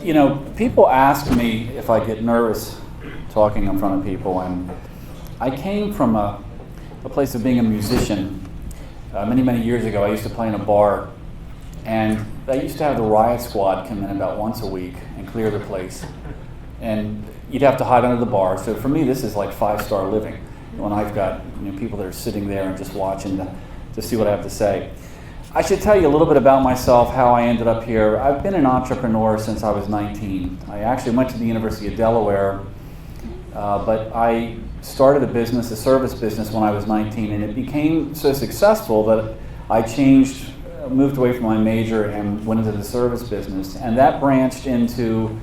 People ask me if I get nervous talking in front of people, and I came from a place of being a musician. Many, many years ago, I used to play in a bar, and I used to have the riot squad come in about once a week and clear the place. And you'd have to hide under the bar. So for me, this is like 5-star living. When I've got people that are sitting there and just watching to see what I have to say. I should tell you a little bit about myself, how I ended up here. I've been an entrepreneur since I was 19. I actually went to the University of Delaware, but I started a service business when I was 19, and it became so successful that I moved away from my major and went into the service business, and that branched into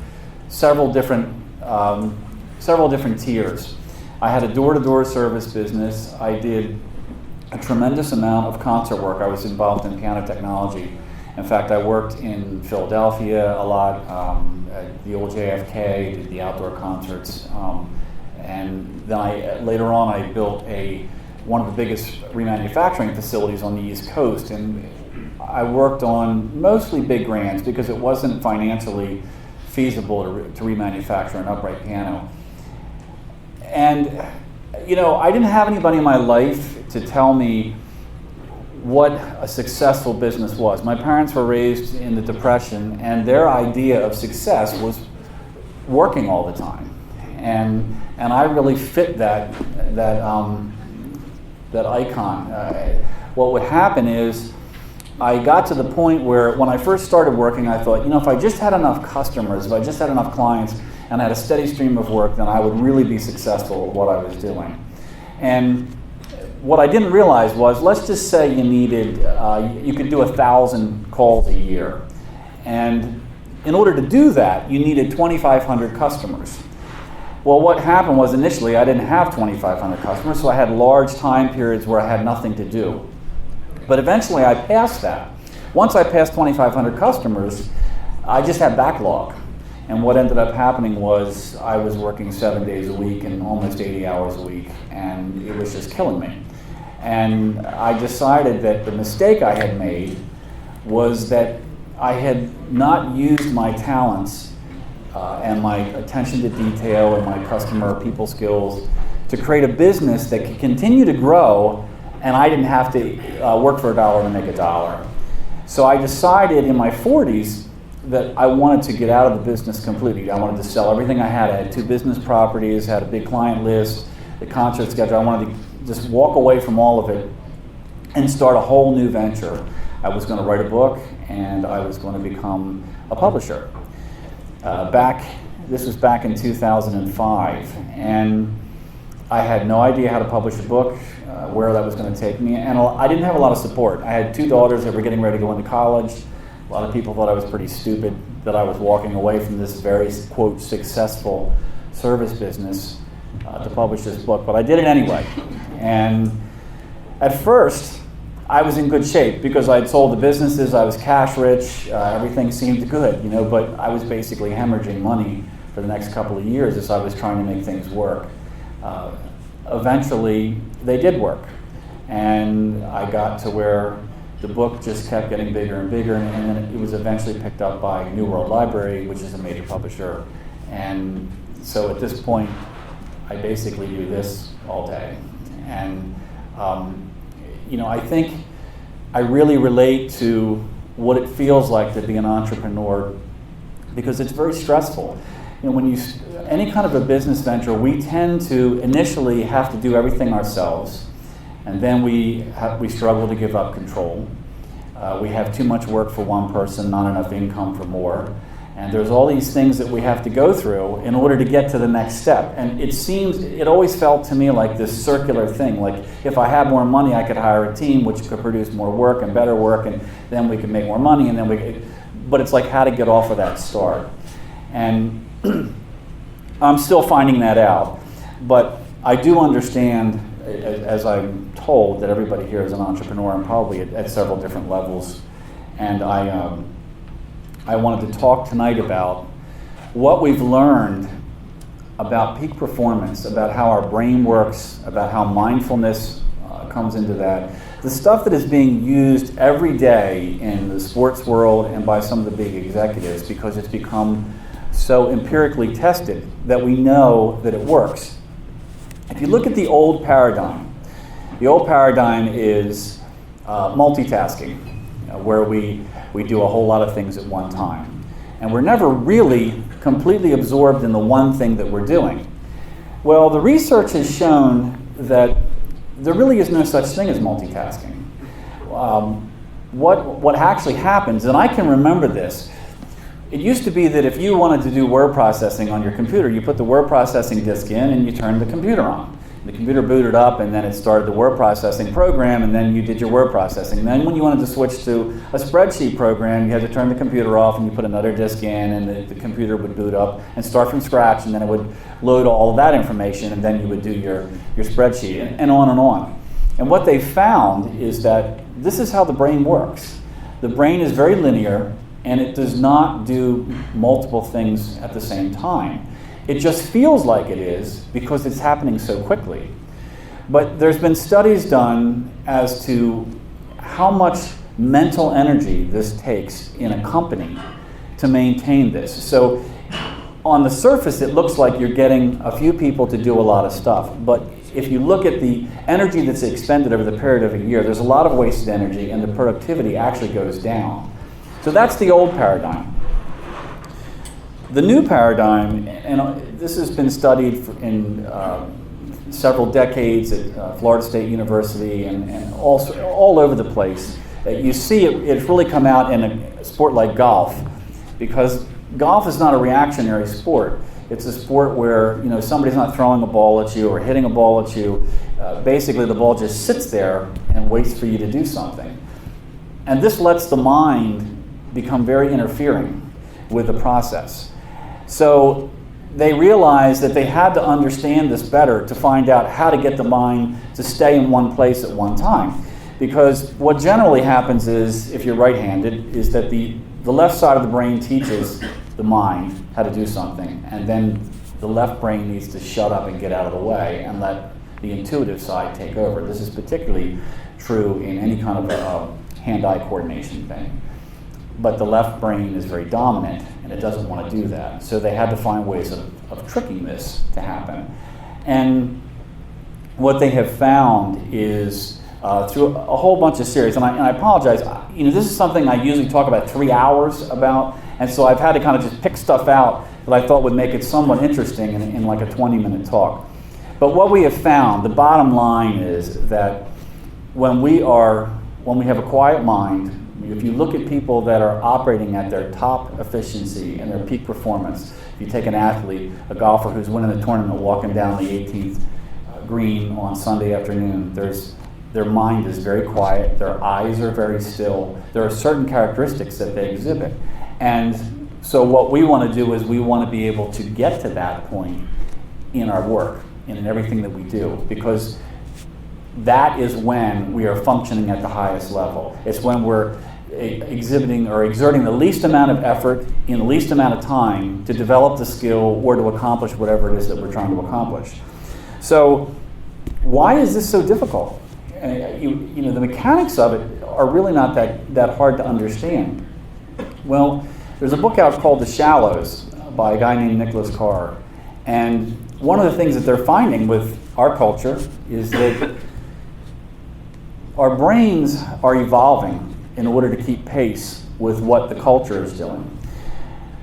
several different tiers. I had a door-to-door service business. I did a tremendous amount of concert work. I was involved in piano technology. In fact, I worked in Philadelphia a lot, at the old JFK, did the outdoor concerts, and then later on I built one of the biggest remanufacturing facilities on the East Coast, and I worked on mostly big grants because it wasn't financially feasible to remanufacture an upright piano. And I didn't have anybody in my life to tell me what a successful business was. My parents were raised in the Depression, and their idea of success was working all the time. And I really fit that icon. What would happen is I got to the point where when I first started working, I thought, if I just had enough customers, if I just had enough clients, and I had a steady stream of work, then I would really be successful at what I was doing. And what I didn't realize was, let's just say you could do 1,000 calls a year. And in order to do that, you needed 2,500 customers. Well, what happened was initially I didn't have 2,500 customers, so I had large time periods where I had nothing to do. But eventually I passed that. Once I passed 2,500 customers, I just had backlog. And what ended up happening was I was working 7 days a week and almost 80 hours a week, and it was just killing me. And I decided that the mistake I had made was that I had not used my talents and my attention to detail and my customer people skills to create a business that could continue to grow, and I didn't have to work for $1 to make $1. So I decided in my 40s that I wanted to get out of the business completely. I wanted to sell everything I had. I had 2 business properties, had a big client list, the concert schedule. I wanted to just walk away from all of it and start a whole new venture. I was going to write a book, and I was going to become a publisher. This was back in 2005, and I had no idea how to publish a book, where that was going to take me, and I didn't have a lot of support. I had 2 daughters that were getting ready to go into college. A lot of people thought I was pretty stupid, that I was walking away from this very, quote, successful service business to publish this book, but I did it anyway. And at first, I was in good shape because I had sold the businesses, I was cash rich, everything seemed good, but I was basically hemorrhaging money for the next couple of years as I was trying to make things work. Eventually, they did work, and I got to where the book just kept getting bigger and bigger, and then it was eventually picked up by New World Library, which is a major publisher. And so at this point, I basically do this all day. And I think I really relate to what it feels like to be an entrepreneur, because it's very stressful. When any kind of a business venture, we tend to initially have to do everything ourselves. And then we struggle to give up control. We have too much work for one person, not enough income for more. And there's all these things that we have to go through in order to get to the next step. And it always felt to me like this circular thing. Like if I had more money, I could hire a team which could produce more work and better work, and then we could make more money, and then but it's like how to get off of that start. And I'm still finding that out. But I do understand, as I'm told, that everybody here is an entrepreneur, and probably at several different levels. And I wanted to talk tonight about what we've learned about peak performance, about how our brain works, about how mindfulness comes into that. The stuff that is being used every day in the sports world and by some of the big executives, because it's become so empirically tested that we know that it works. If you look at the old paradigm is multitasking, where we do a whole lot of things at one time. And we're never really completely absorbed in the one thing that we're doing. Well, the research has shown that there really is no such thing as multitasking. What actually happens, and I can remember this, it used to be that if you wanted to do word processing on your computer, you put the word processing disk in and you turned the computer on. The computer booted up and then it started the word processing program, and then you did your word processing. Then when you wanted to switch to a spreadsheet program, you had to turn the computer off and you put another disk in, and the computer would boot up and start from scratch, and then it would load all of that information, and then you would do your spreadsheet, and on and on. And what they found is that this is how the brain works. The brain is very linear, and it does not do multiple things at the same time. It just feels like it is because it's happening so quickly. But there's been studies done as to how much mental energy this takes in a company to maintain this. So on the surface, it looks like you're getting a few people to do a lot of stuff. But if you look at the energy that's expended over the period of a year, there's a lot of wasted energy, and the productivity actually goes down. So that's the old paradigm. The new paradigm, and this has been studied in several decades at Florida State University and also all over the place. You see it's really come out in a sport like golf, because golf is not a reactionary sport. It's a sport where somebody's not throwing a ball at you or hitting a ball at you. Basically, the ball just sits there and waits for you to do something. And this lets the mind become very interfering with the process. So they realized that they had to understand this better to find out how to get the mind to stay in one place at one time. Because what generally happens is, if you're right-handed, is that the left side of the brain teaches the mind how to do something, and then the left brain needs to shut up and get out of the way and let the intuitive side take over. This is particularly true in any kind of a hand-eye coordination thing. But the left brain is very dominant, and it doesn't want to do that. So they had to find ways of tricking this to happen. And what they have found is through a whole bunch of series, and I apologize, this is something I usually talk about 3 hours about, and so I've had to kind of just pick stuff out that I thought would make it somewhat interesting in like a 20-minute talk. But what we have found, the bottom line is that when we have a quiet mind, if you look at people that are operating at their top efficiency and their peak performance, if you take an athlete, a golfer who's winning the tournament, walking down the 18th green on Sunday afternoon, their mind is very quiet, their eyes are very still, there are certain characteristics that they exhibit. And so what we want to do is we want to be able to get to that point in our work and in everything that we do, because that is when we are functioning at the highest level. It's when we're exhibiting or exerting the least amount of effort in the least amount of time to develop the skill or to accomplish whatever it is that we're trying to accomplish. So why is this so difficult? The mechanics of it are really not that hard to understand. Well, there's a book out called The Shallows by a guy named Nicholas Carr. And one of the things that they're finding with our culture is that our brains are evolving in order to keep pace with what the culture is doing.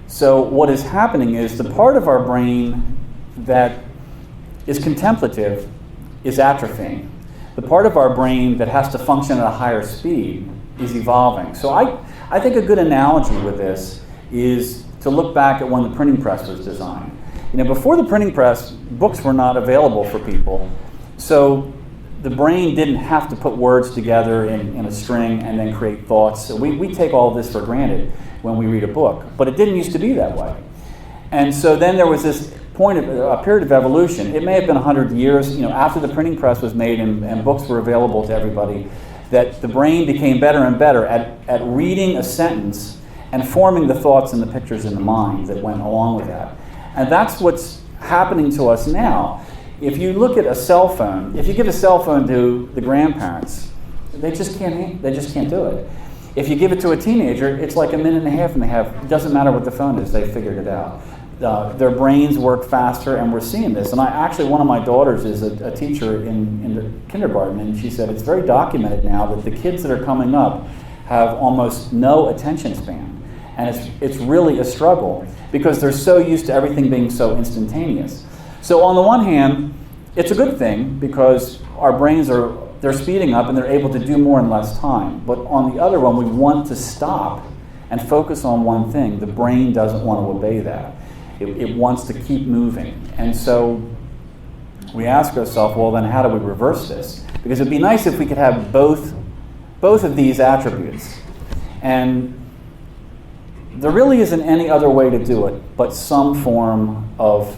So what is happening is the part of our brain that is contemplative is atrophying. The part of our brain that has to function at a higher speed is evolving. So I think a good analogy with this is to look back at when the printing press was designed. Before the printing press, books were not available for people. So the brain didn't have to put words together in a string and then create thoughts. So we take all this for granted when we read a book, but it didn't used to be that way. And so then there was this a period of evolution. It may have been 100 years, after the printing press was made and books were available to everybody, that the brain became better and better at reading a sentence and forming the thoughts and the pictures in the mind that went along with that. And that's what's happening to us now. If you look at a cell phone, if you give a cell phone to the grandparents, they just can't do it. If you give it to a teenager, it's like a minute and a half, it doesn't matter what the phone is, they figured it out. Their brains work faster, and we're seeing this. And one of my daughters is a teacher in the kindergarten, and she said it's very documented now that the kids that are coming up have almost no attention span. And it's really a struggle because they're so used to everything being so instantaneous. So on the one hand, it's a good thing because our brains they're speeding up and they're able to do more in less time. But on the other one, we want to stop and focus on one thing. The brain doesn't want to obey that. It wants to keep moving. And so we ask ourselves, well, then how do we reverse this? Because it'd be nice if we could have both of these attributes. And there really isn't any other way to do it but some form of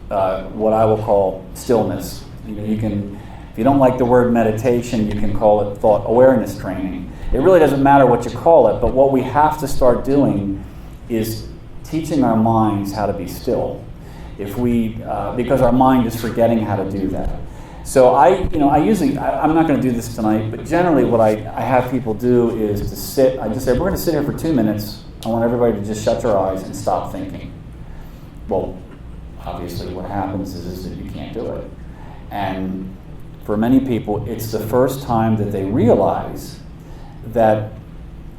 what I will call stillness. You can, if you don't like the word meditation, you can call it thought awareness training. It really doesn't matter what you call it, but what we have to start doing is teaching our minds how to be still. Because our mind is forgetting how to do that. So I'm not going to do this tonight, but generally what I have people do is to sit. I just say, we're going to sit here for 2 minutes. I want everybody to just shut your eyes and stop thinking. Well, obviously what happens is that you can't do it. And for many people, it's the first time that they realize that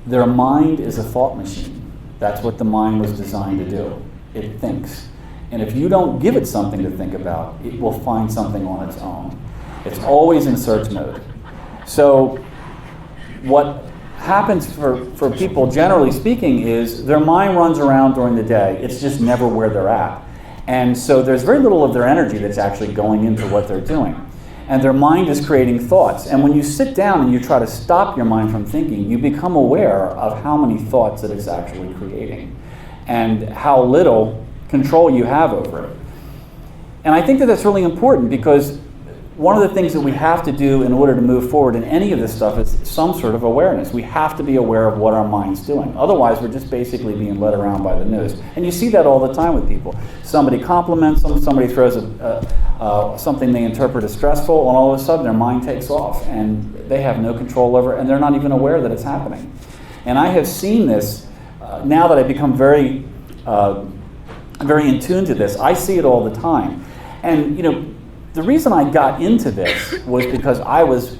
their mind is a thought machine. That's what the mind was designed to do. It thinks. And if you don't give it something to think about, it will find something on its own. It's always in search mode. So what happens for people, generally speaking, is their mind runs around during the day. It's just never where they're at. And so there's very little of their energy that's actually going into what they're doing. And their mind is creating thoughts. And when you sit down and you try to stop your mind from thinking, you become aware of how many thoughts that it's actually creating and how little control you have over it. And I think that that's really important because one of the things that we have to do in order to move forward in any of this stuff is some sort of awareness. We have to be aware of what our mind's doing. Otherwise, we're just basically being led around by the news. And you see that all the time with people. Somebody compliments them, somebody throws something they interpret as stressful, and all of a sudden their mind takes off, and they have no control over it, and they're not even aware that it's happening. And I have seen this, now that I've become very in tune to this, I see it all the time. And the reason I got into this was because I was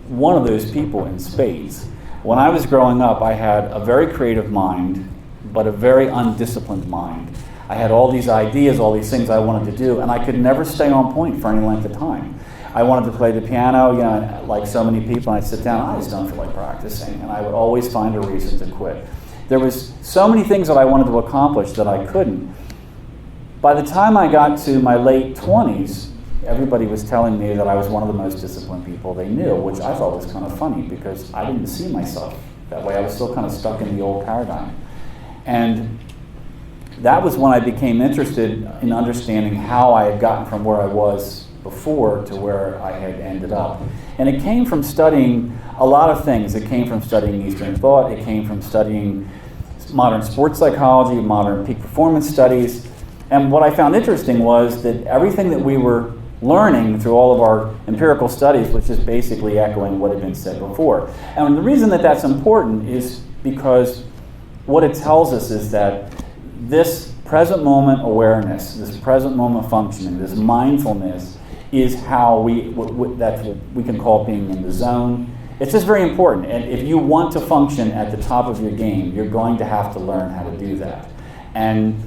one of those people in spades. When I was growing up, I had a very creative mind, but a very undisciplined mind. I had all these ideas, all these things I wanted to do, and I could never stay on point for any length of time. I wanted to play the piano, like so many people, and I'd sit down, I just don't feel like practicing, and I would always find a reason to quit. There was so many things that I wanted to accomplish that I couldn't. By the time I got to my late 20s, everybody was telling me that I was one of the most disciplined people they knew, which I thought was kind of funny because I didn't see myself that way. I was still kind of stuck in the old paradigm. And that was when I became interested in understanding how I had gotten from where I was before to where I had ended up. And it came from studying a lot of things. It came from studying Eastern thought. It came from studying modern sports psychology, modern peak performance studies. And what I found interesting was that everything that we were learning through all of our empirical studies was just basically echoing what had been said before. And the reason that that's important is because what it tells us is that this present moment awareness, this present moment functioning, this mindfulness is how that's what we can call being in the zone. It's just very important. And if you want to function at the top of your game, you're going to have to learn how to do that. And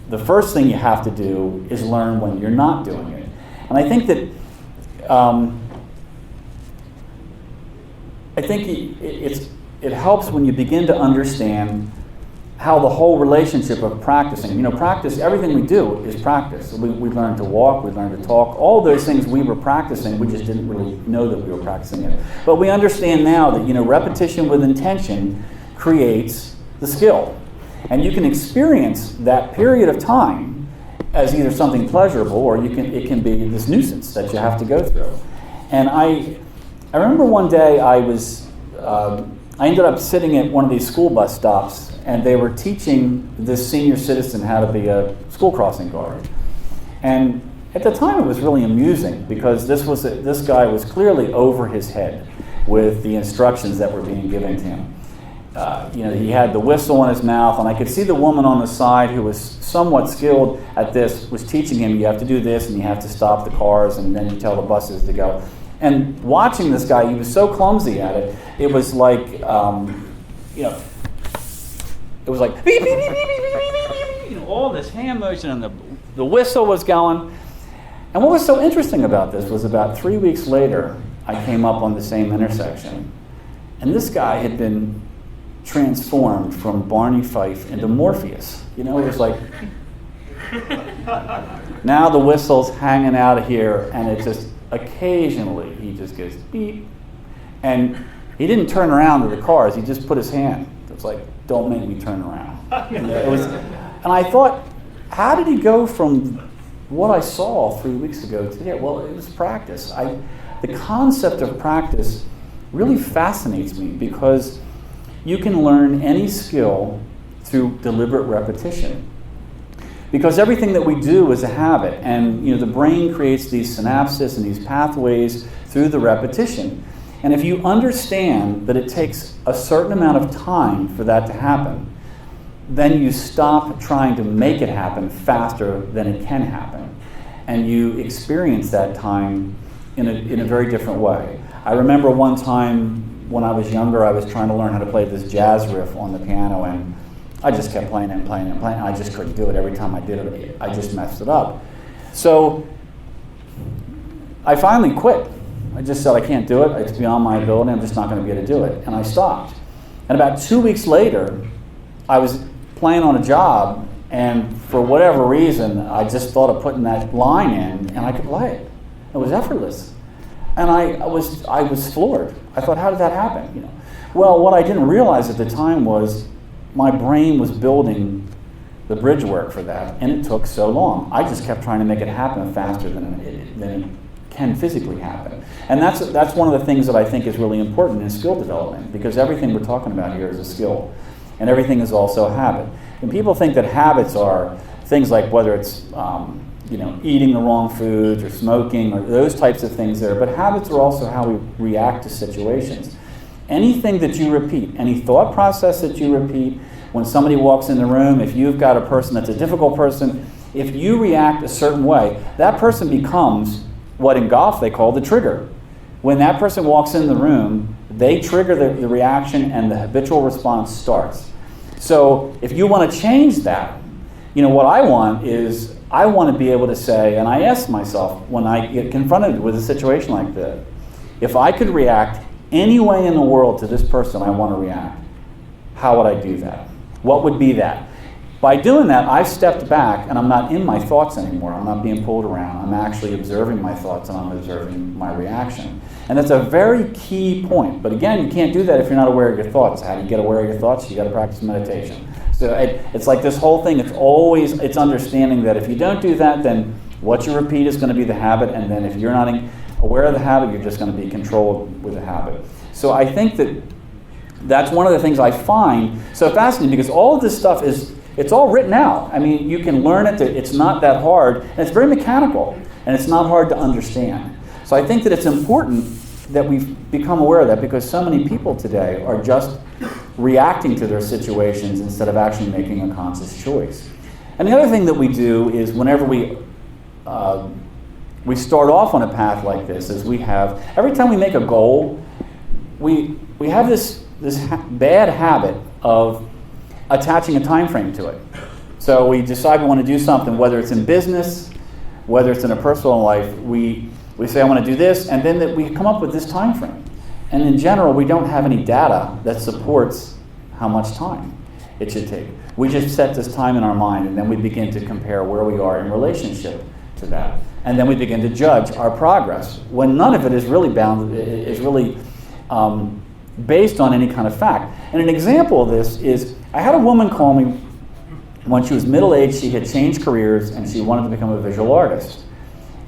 the first thing you have to do is learn when you're not doing it. And I think that it helps when you begin to understand how the whole relationship of practicing. Practice, everything we do is practice. We learn to walk, we learn to talk. All those things we were practicing, we just didn't really know that we were practicing it. But we understand now that repetition with intention creates the skill. And you can experience that period of time as either something pleasurable or it can be this nuisance that you have to go through. And I remember one day I ended up sitting at one of these school bus stops, and they were teaching this senior citizen how to be a school crossing guard. And at the time it was really amusing because this guy was clearly over his head with the instructions that were being given to him. He had the whistle in his mouth, and I could see the woman on the side who was somewhat skilled at this was teaching him, you have to do this and you have to stop the cars and then you tell the buses to go. And watching this guy, he was so clumsy at it, it was like, it was like, beep, beep, beep, beep, beep, beep, beep, all this hand motion and the whistle was going. And what was so interesting about this was about 3 weeks later, I came up on the same intersection. And this guy had been transformed from Barney Fife into Morpheus. It was like, now the whistle's hanging out of here, and it just, occasionally, he just goes beep. And he didn't turn around to the cars, he just put his hand. It was like, don't make me turn around. And I thought, how did he go from what I saw 3 weeks ago to here? Well, it was practice. The concept of practice really fascinates me because you can learn any skill through deliberate repetition. Because everything that we do is a habit, and the brain creates these synapses and these pathways through the repetition. And if you understand that it takes a certain amount of time for that to happen, then you stop trying to make it happen faster than it can happen. And you experience that time in a very different way. I remember one time when I was younger, I was trying to learn how to play this jazz riff on the piano, and I just kept playing and playing and playing. I just couldn't do it. Every time I did it, I just messed it up. So I finally quit. I just said, I can't do it. It's beyond my ability. I'm just not going to be able to do it. And I stopped. And about 2 weeks later, I was playing on a job, and for whatever reason, I just thought of putting that line in, and I could play it. It was effortless. And I was floored. I thought, how did that happen? Well, what I didn't realize at the time was my brain was building the bridge work for that, and it took so long. I just kept trying to make it happen faster than it can physically happen. And that's one of the things that I think is really important in skill development, because everything we're talking about here is a skill, and everything is also a habit. And people think that habits are things like whether it's eating the wrong foods or smoking or those types of things there, but habits are also how we react to situations. Anything that you repeat, any thought process that you repeat, when somebody walks in the room, if you've got a person that's a difficult person, if you react a certain way, that person becomes what in golf they call the trigger. When that person walks in the room, they trigger the reaction and the habitual response starts. So if you want to change that, what I want is, I want to be able to say, and I ask myself when I get confronted with a situation like this, if I could react any way in the world to this person I want to react, how would I do that? What would be that? By doing that, I've stepped back and I'm not in my thoughts anymore. I'm not being pulled around. I'm actually observing my thoughts and I'm observing my reaction. And that's a very key point. But again, you can't do that if you're not aware of your thoughts. How do you get aware of your thoughts? You got to practice meditation. So it's like this whole thing, it's understanding that if you don't do that, then what you repeat is going to be the habit, and then if you're not aware of the habit, you're just going to be controlled with the habit. So I think that's one of the things I find so fascinating, because all of this stuff it's all written out. I mean, you can learn it, it's not that hard, and it's very mechanical, and it's not hard to understand. So I think that it's important that we've become aware of that, because so many people today are just reacting to their situations instead of actually making a conscious choice. And the other thing that we do is whenever we start off on a path like this, is every time we make a goal, we have this bad habit of attaching a time frame to it. So we decide we want to do something, whether it's in business, whether it's in a personal life, we say I want to do this, and then we come up with this time frame. And in general, we don't have any data that supports how much time it should take. We just set this time in our mind, and then we begin to compare where we are in relationship to that. And then we begin to judge our progress, when none of it is really based on any kind of fact. And an example of this is, I had a woman call me when she was middle-aged. She had changed careers, and she wanted to become a visual artist.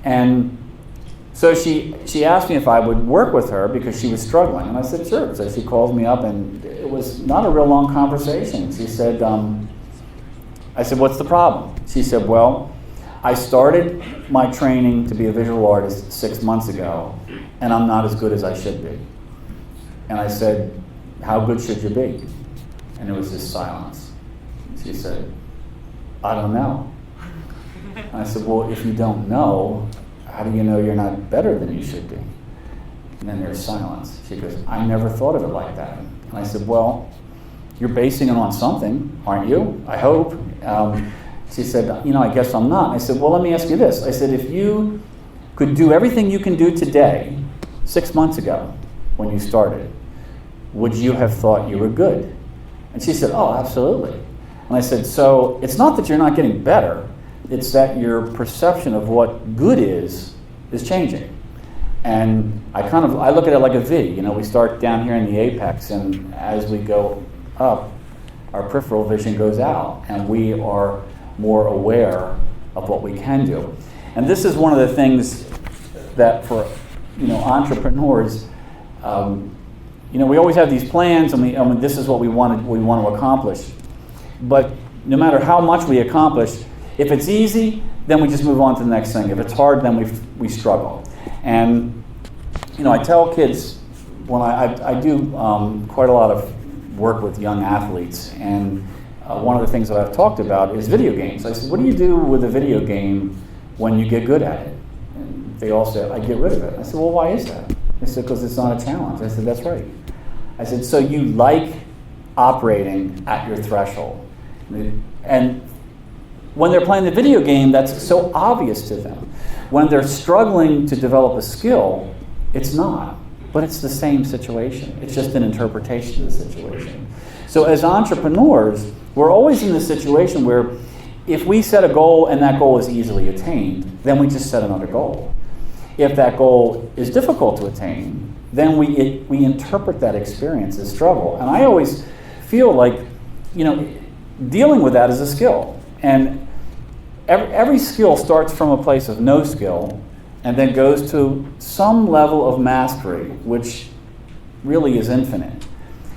And so she asked me if I would work with her because she was struggling. And I said, sure. So she calls me up, and it was not a real long conversation. She said, I said, what's the problem? She said, well, I started my training to be a visual artist 6 months ago, and I'm not as good as I should be. And I said, how good should you be? And there was this silence. She said, I don't know. And I said, well, if you don't know, how do you know you're not better than you should be? And then there's silence. She goes, I never thought of it like that. And I said, well, you're basing it on something, aren't you? I hope. She said, I guess I'm not. And I said, well, let me ask you this. I said, if you could do everything you can do today, 6 months ago, when you started, would you have thought you were good? And she said, oh, absolutely. And I said, so it's not that you're not getting better, it's that your perception of what good is changing. And I look at it like a V. We start down here in the apex, and as we go up, our peripheral vision goes out, and we are more aware of what we can do. And this is one of the things that for entrepreneurs, we always have these plans, and this is what we want to accomplish. But no matter how much we accomplish, if it's easy, then we just move on to the next thing. If it's hard, then we struggle. And I tell kids when I do quite a lot of work with young athletes, and one of the things that I've talked about is video games. I said, what do you do with a video game when you get good at it? And they all said, I get rid of it. I said, well, why is that? They said, because it's not a challenge. I said, that's right. I said, so you like operating at your threshold. And when they're playing the video game, that's so obvious to them. When they're struggling to develop a skill, it's not. But it's the same situation. It's just an interpretation of the situation. So as entrepreneurs, we're always in this situation where if we set a goal and that goal is easily attained, then we just set another goal. If that goal is difficult to attain, then we interpret that experience as struggle. And I always feel like, dealing with that is a skill. And every skill starts from a place of no skill and then goes to some level of mastery, which really is infinite.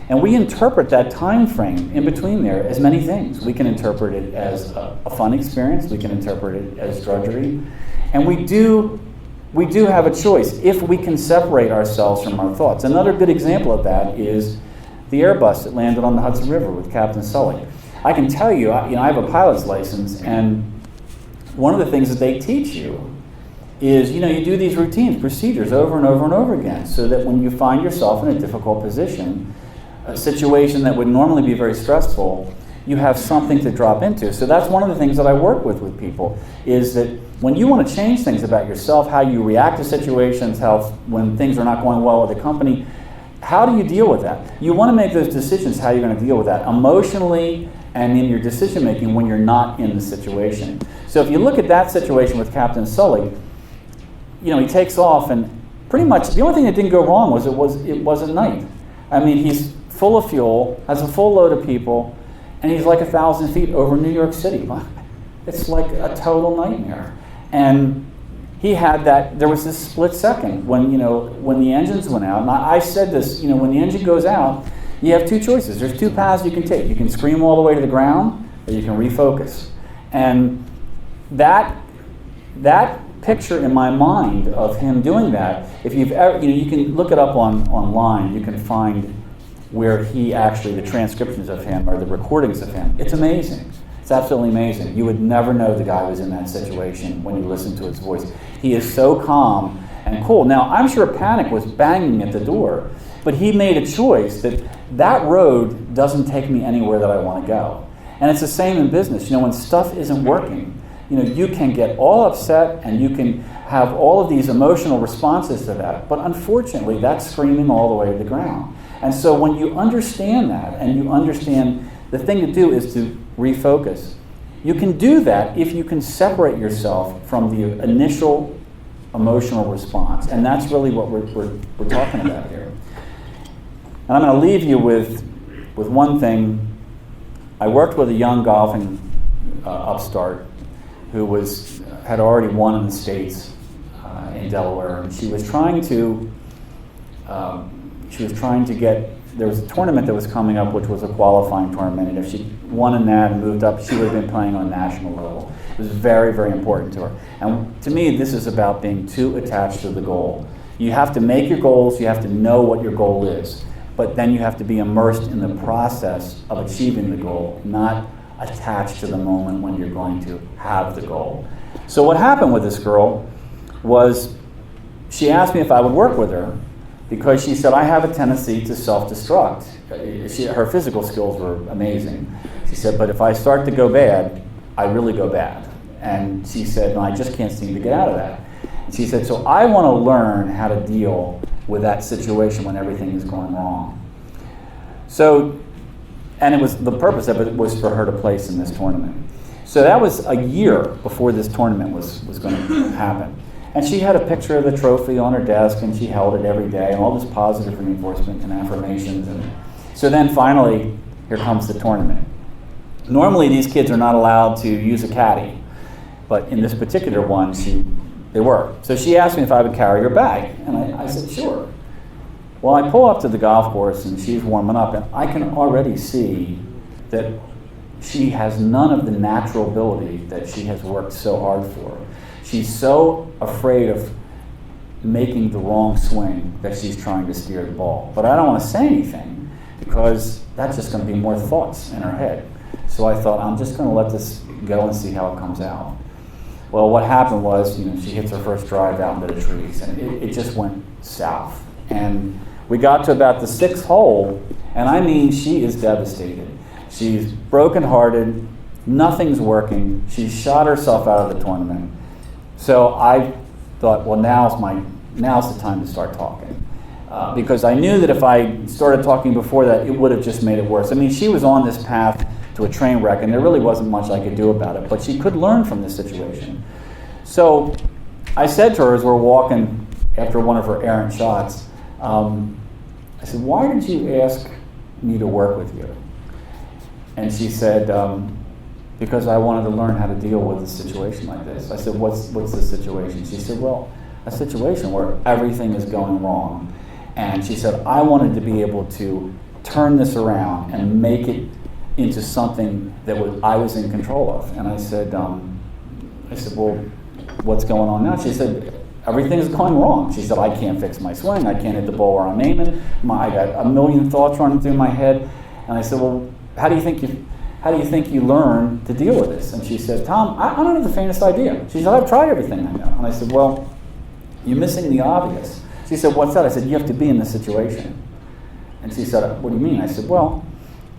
And we interpret that time frame in between there as many things. We can interpret it as a fun experience. We can interpret it as drudgery. And we do have a choice if we can separate ourselves from our thoughts. Another good example of that is the Airbus that landed on the Hudson River with Captain Sully. I can tell you, I have a pilot's license, and one of the things that they teach you is, you do these routines, procedures over and over and over again, so that when you find yourself in a difficult position, a situation that would normally be very stressful, you have something to drop into. So that's one of the things that I work with people, is that when you want to change things about yourself, how you react to situations, when things are not going well with the company, how do you deal with that? You want to make those decisions how you're going to deal with that emotionally and in your decision making when you're not in the situation. So if you look at that situation with Captain Sully, he takes off, and pretty much the only thing that didn't go wrong was it was at night. He's full of fuel, has a full load of people, and he's like 1,000 feet over New York City. It's like a total nightmare. And he had that, there was this split second when the engines went out. And I said this, when the engine goes out, you have two choices. There's two paths you can take. You can scream all the way to the ground, or you can refocus. And that picture in my mind of him doing that, if you've ever, you can look it up online, you can find where he actually, the transcriptions of him or the recordings of him. It's amazing. It's absolutely amazing. You would never know the guy was in that situation when you listen to his voice. He is so calm and cool. Now, I'm sure panic was banging at the door, but he made a choice that road doesn't take me anywhere that I want to go. And it's the same in business. When stuff isn't working, you can get all upset and you can have all of these emotional responses to that. But unfortunately, that's screaming all the way to the ground. And so when you understand that, and you understand the thing to do is to refocus, you can do that if you can separate yourself from the initial emotional response. And that's really what we're talking about here. And I'm going to leave you with one thing. I worked with a young golfing upstart who had already won in the States in Delaware, and she was trying to get, there was a tournament that was coming up which was a qualifying tournament, and if she won in that and moved up, she would have been playing on a national level. It was very, very important to her. And to me, this is about being too attached to the goal. You have to make your goals, you have to know what your goal is, but then you have to be immersed in the process of achieving the goal, not attached to the moment when you're going to have the goal. So what happened with this girl was she asked me if I would work with her because she said, I have a tendency to self-destruct. Her physical skills were amazing. She said, but if I start to go bad, I really go bad. And she said, no, I just can't seem to get out of that. And she said, so I want to learn how to deal with that situation when everything is going wrong. So, and it was, the purpose of it was for her to place in this tournament. So that was a year before this tournament was going to happen. And she had a picture of the trophy on her desk, and she held it every day, and all this positive reinforcement and affirmations. And so then finally, here comes the tournament. Normally, these kids are not allowed to use a caddy, but in this particular one, they were. So she asked me if I would carry her bag, and I said, sure. Well, I pull up to the golf course, and she's warming up, and I can already see that she has none of the natural ability that she has worked so hard for. She's so afraid of making the wrong swing that she's trying to steer the ball. But I don't want to say anything because that's just going to be more thoughts in her head. So I thought, I'm just going to let this go and see how it comes out. Well, what happened was, she hits her first drive out into the trees, and it just went south. And we got to about the 6th hole, and I mean, she is devastated. She's brokenhearted, nothing's working, she shot herself out of the tournament. So I thought, well, now's the time to start talking. Because I knew that if I started talking before that, it would have just made it worse. I mean, she was on this path to a train wreck, and there really wasn't much I could do about it, but she could learn from this situation. So I said to her as we're walking after one of her errant shots, I said, why did you ask me to work with you? And she said, because I wanted to learn how to deal with a situation like this. I said, what's the situation? She said, well, a situation where everything is going wrong. And she said, I wanted to be able to turn this around and make it into something that I was in control of. And I said, well, what's going on now? She said, everything is going wrong. She said, I can't fix my swing. I can't hit the ball where I'm aiming. I got a million thoughts running through my head. And I said, well, how do you think you learn to deal with this? And she said, Tom, I don't have the faintest idea. She said, I've tried everything I know. And I said, well, you're missing the obvious. She said, what's that? I said, you have to be in the situation. And she said, what do you mean? I said, well,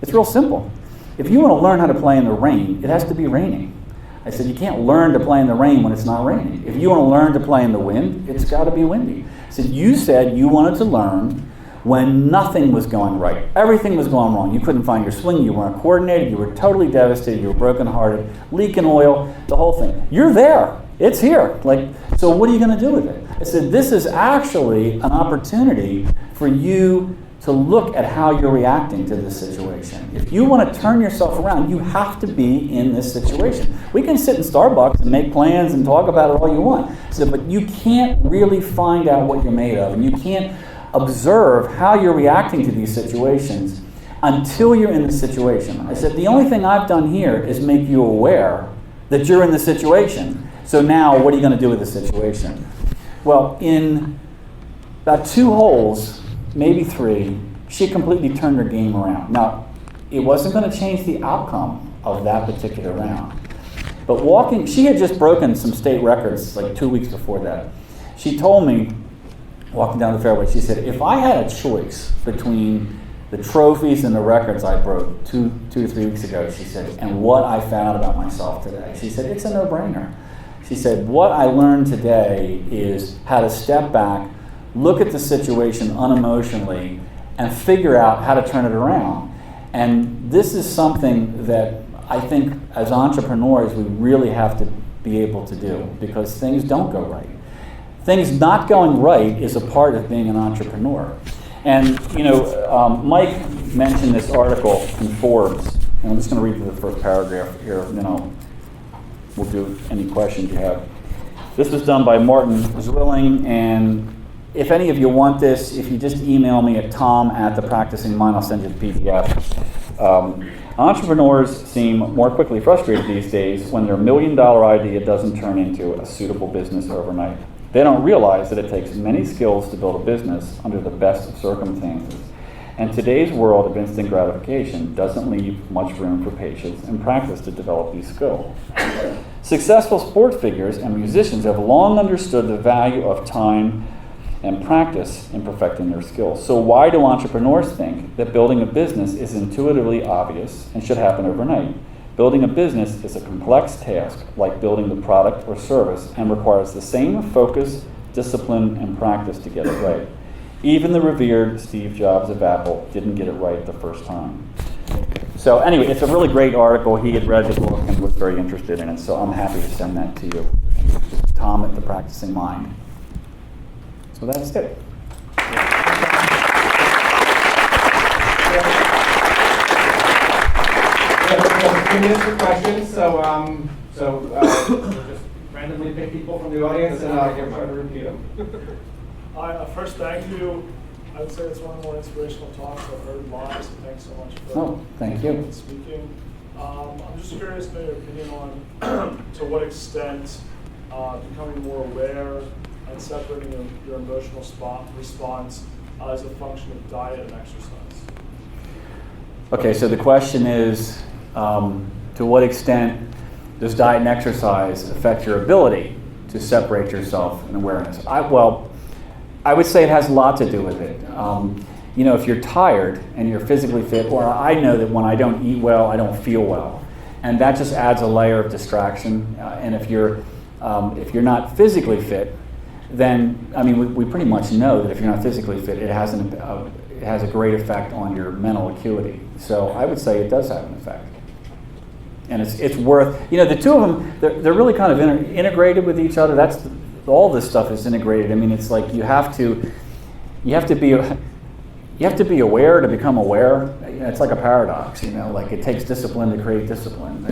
it's real simple. If you want to learn how to play in the rain, it has to be raining. I said, you can't learn to play in the rain when it's not raining. If you want to learn to play in the wind, it's got to be windy. I said, you said you wanted to learn when nothing was going right. Everything was going wrong. You couldn't find your swing. You weren't coordinated. You were totally devastated. You were brokenhearted, leaking oil, the whole thing. You're there. It's here. So what are you going to do with it? I said, this is actually an opportunity for you to look at how you're reacting to this situation. If you want to turn yourself around, you have to be in this situation. We can sit in Starbucks and make plans and talk about it all you want. So, but you can't really find out what you're made of, and you can't observe how you're reacting to these situations until you're in the situation. I said, the only thing I've done here is make you aware that you're in the situation. So now, what are you going to do with the situation? Well, in about 2 holes, maybe 3, she completely turned her game around. Now, it wasn't going to change the outcome of that particular round. But she had just broken some state records 2 weeks before that. She told me, walking down the fairway, she said, if I had a choice between the trophies and the records I broke 2 or 3 weeks ago, she said, and what I found about myself today, she said, it's a no-brainer. She said, what I learned today is how to step back, look at the situation unemotionally, and figure out how to turn it around. And this is something that I think as entrepreneurs we really have to be able to do, because things don't go right. Things not going right is a part of being an entrepreneur. And Mike mentioned this article in Forbes, and I'm just going to read the first paragraph here, and then we'll do any questions you have. This was done by Martin Zwilling, and if any of you want this, if you just email me at tom@thepracticingmind, I'll send you the PDF. Entrepreneurs seem more quickly frustrated these days when their $1 million idea doesn't turn into a suitable business overnight. They don't realize that it takes many skills to build a business under the best of circumstances. And today's world of instant gratification doesn't leave much room for patience and practice to develop these skills. Successful sports figures and musicians have long understood the value of time and practice in perfecting their skills. So why do entrepreneurs think that building a business is intuitively obvious and should happen overnight? Building a business is a complex task like building the product or service and requires the same focus, discipline, and practice to get it right. Even the revered Steve Jobs of Apple didn't get it right the first time. So anyway, it's a really great article. He had read the book and was very interested in it, so I'm happy to send that to you. Tom at the Practicing Mind. So that's it. We have a few minutes for questions, so we'll just randomly pick people from the audience and we'll try to repeat them. First, thank you. I would say it's one of the more inspirational talks I've heard live, so thanks so much for thank you. speaking. I'm just curious to know your opinion on to what extent becoming more aware and separating your emotional response as a function of diet and exercise. Okay, so the question is, to what extent does diet and exercise affect your ability to separate yourself in awareness? I would say it has a lot to do with it. If you're tired and you're physically fit, or I know that when I don't eat well, I don't feel well, and that just adds a layer of distraction. And if you're not physically fit, then we pretty much know that if you're not physically fit, it has a great effect on your mental acuity. So I would say it does have an effect, and it's worth. The two of them, they're really kind of integrated with each other. All this stuff is integrated. It's like you have to be aware to become aware. It's like a paradox. Like it takes discipline to create discipline.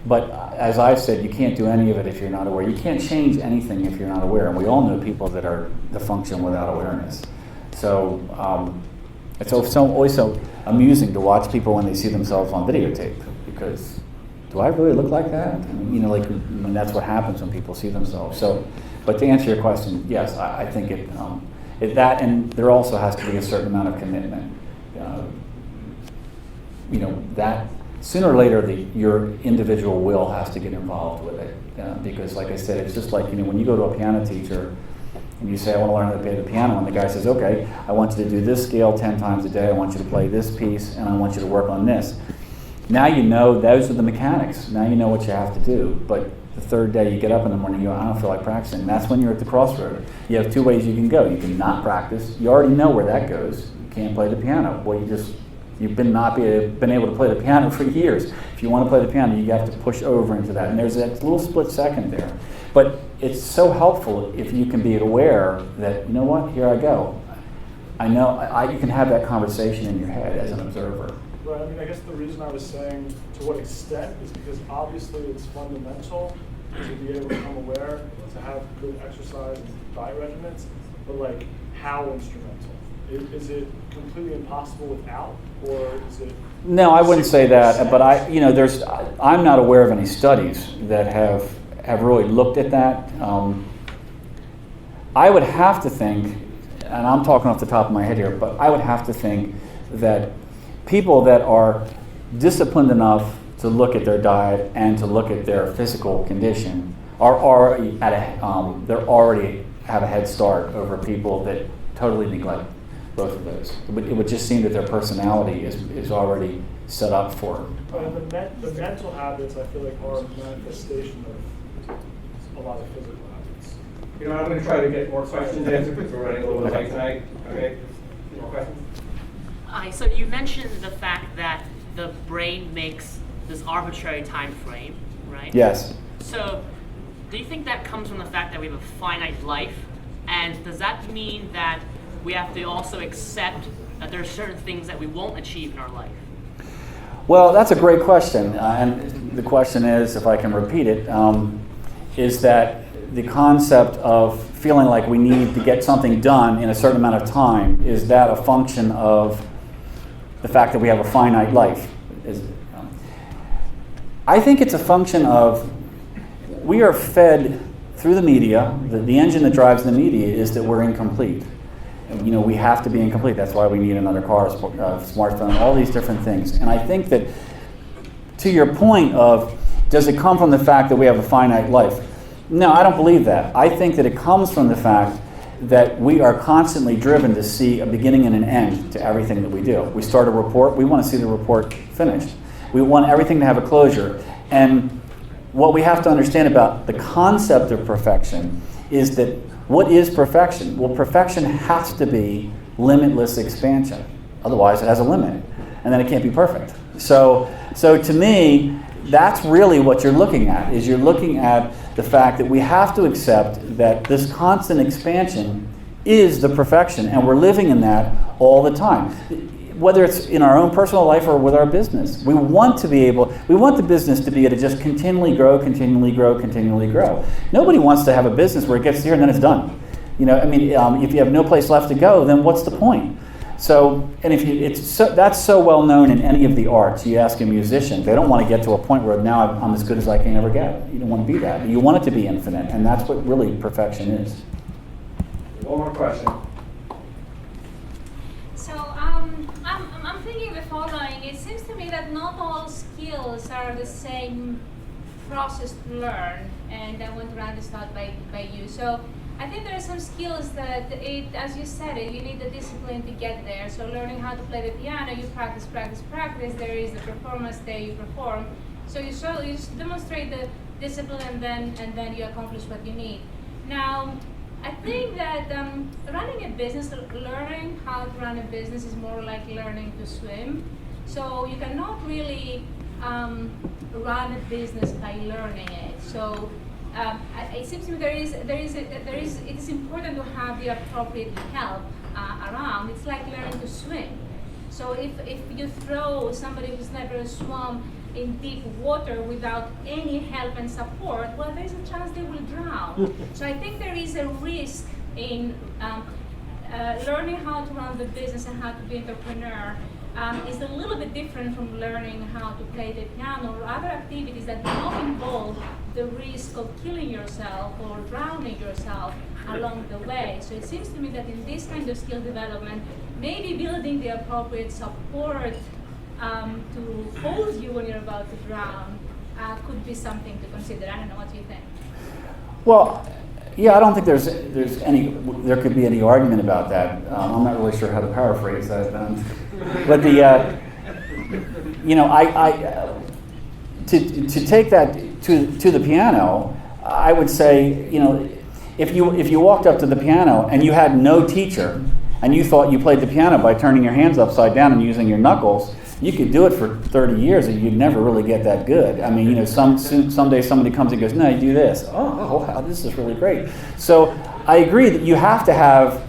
But as I've said, you can't do any of it if you're not aware. You can't change anything if you're not aware. And we all know people that function without awareness. So it's always so amusing to watch people when they see themselves on videotape, because do I really look like that? That's what happens when people see themselves. So, but to answer your question, yes, I think that, and there also has to be a certain amount of commitment. That sooner or later, your individual will has to get involved with it, because, like I said, it's just like when you go to a piano teacher and you say, I want to learn how to play the piano, and the guy says, okay, I want you to do this scale 10 times a day, I want you to play this piece, and I want you to work on this. Now you know those are the mechanics. Now you know what you have to do. But the third day you get up in the morning, you go, I don't feel like practicing. That's when you're at the crossroad. You have two ways you can go. You can not practice. You already know where that goes. You can't play the piano. Well, you've been able to play the piano for years. If you want to play the piano, you have to push over into that. And there's that little split second there. But it's so helpful if you can be aware that, here I go. I know you can have that conversation in your head as an observer. Right, I guess the reason I was saying to what extent is because obviously it's fundamental to be able to become aware, to have good exercise and diet regimens, but how instrumental? Is it completely impossible without, or is it? No, I wouldn't say that, but I'm not aware of any studies that have really looked at that. I would have to think, and I'm talking off the top of my head here, but I would have to think that people that are disciplined enough to look at their diet and to look at their physical condition are already they already have a head start over people that totally neglect both of those. It would just seem that their personality is already set up for it. But the mental habits, I feel like, are a manifestation of a lot of physical habits. I'm going to try to get more questions answered because we're running a little bit late tonight. Okay, more questions? Hi, so you mentioned the fact that the brain makes this arbitrary time frame, right? Yes. So do you think that comes from the fact that we have a finite life? And does that mean that we have to also accept that there are certain things that we won't achieve in our life? Well, that's a great question. And the question is, if I can repeat it, is that the concept of feeling like we need to get something done in a certain amount of time, is that a function of the fact that we have a finite life. I think it's a function of we are fed through the media. The engine that drives the media is that we're incomplete. And, we have to be incomplete. That's why we need another car, smartphone, all these different things. And I think that, to your point of, does it come from the fact that we have a finite life? No, I don't believe that. I think that it comes from the fact that we are constantly driven to see a beginning and an end to everything that we do. We start a report, we want to see the report finished. We want everything to have a closure. And what we have to understand about the concept of perfection is that what is perfection? Well, perfection has to be limitless expansion. Otherwise, it has a limit, and then it can't be perfect. So to me, that's really what you're looking at, is you're looking at the fact that we have to accept that this constant expansion is the perfection, and we're living in that all the time. Whether it's in our own personal life or with our business, we want the business to be able to just continually grow, continually grow, continually grow. Nobody wants to have a business where it gets here and then it's done. If you have no place left to go, then what's the point? So, and that's so well known in any of the arts. You ask a musician, they don't want to get to a point where now I'm as good as I can ever get. You don't want to be that. You want it to be infinite, and that's what really perfection is. One more question. So I'm thinking the following. It seems to me that not all skills are the same process to learn, and I want to run this thought by you. So I think there are some skills that, as you said, you need the discipline to get there. So learning how to play the piano, you practice. There is the performance day, you perform. So you demonstrate the discipline, and then you accomplish what you need. Now, I think that running a business, learning how to run a business is more like learning to swim. So you cannot really run a business by learning it. So it seems to me it is important to have the appropriate help around. It's like learning to swim. So if you throw somebody who's never swum in deep water without any help and support, well, there's a chance they will drown. So I think there is a risk in learning how to run the business and how to be an entrepreneur. Is a little bit different from learning how to play the piano or other activities that do not involve the risk of killing yourself or drowning yourself along the way. So it seems to me that in this kind of skill development, maybe building the appropriate support to hold you when you're about to drown could be something to consider. I don't know what you think. Well, yeah, I don't think there could be any argument about that. I'm not really sure how to paraphrase that. But to take that to the piano, I would say, if you walked up to the piano and you had no teacher and you thought you played the piano by turning your hands upside down and using your knuckles, you could do it for 30 years and you'd never really get that good. I mean, someday somebody comes and goes, no, you do this. Oh, wow, this is really great. So I agree that you have to have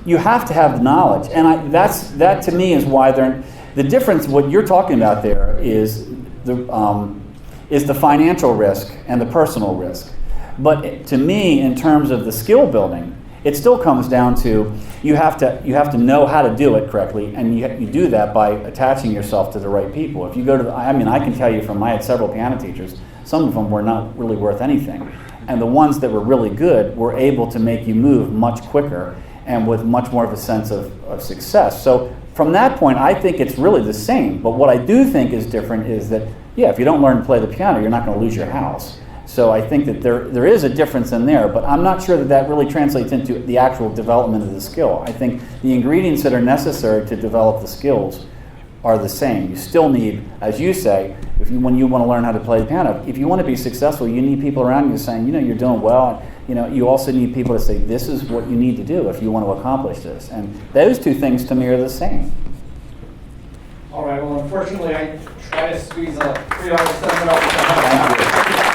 the knowledge, and that to me is why the difference. What you're talking about there is the financial risk and the personal risk. But to me, in terms of the skill building, it still comes down to you have to know how to do it correctly, and you do that by attaching yourself to the right people. If you go to I can tell you I had several piano teachers. Some of them were not really worth anything, and the ones that were really good were able to make you move much quicker and with much more of a sense of success. So from that point, I think it's really the same. But what I do think is different is that, if you don't learn to play the piano, you're not going to lose your house. So I think that there is a difference in there, but I'm not sure that really translates into the actual development of the skill. I think the ingredients that are necessary to develop the skills are the same. You still need, as you say, when you want to learn how to play the piano, if you want to be successful, you need people around you saying, you're doing well. You also need people to say, this is what you need to do if you want to accomplish this. And those two things to me are the same. All right, well, unfortunately, I try to squeeze a 3 hour seminar. Thank you.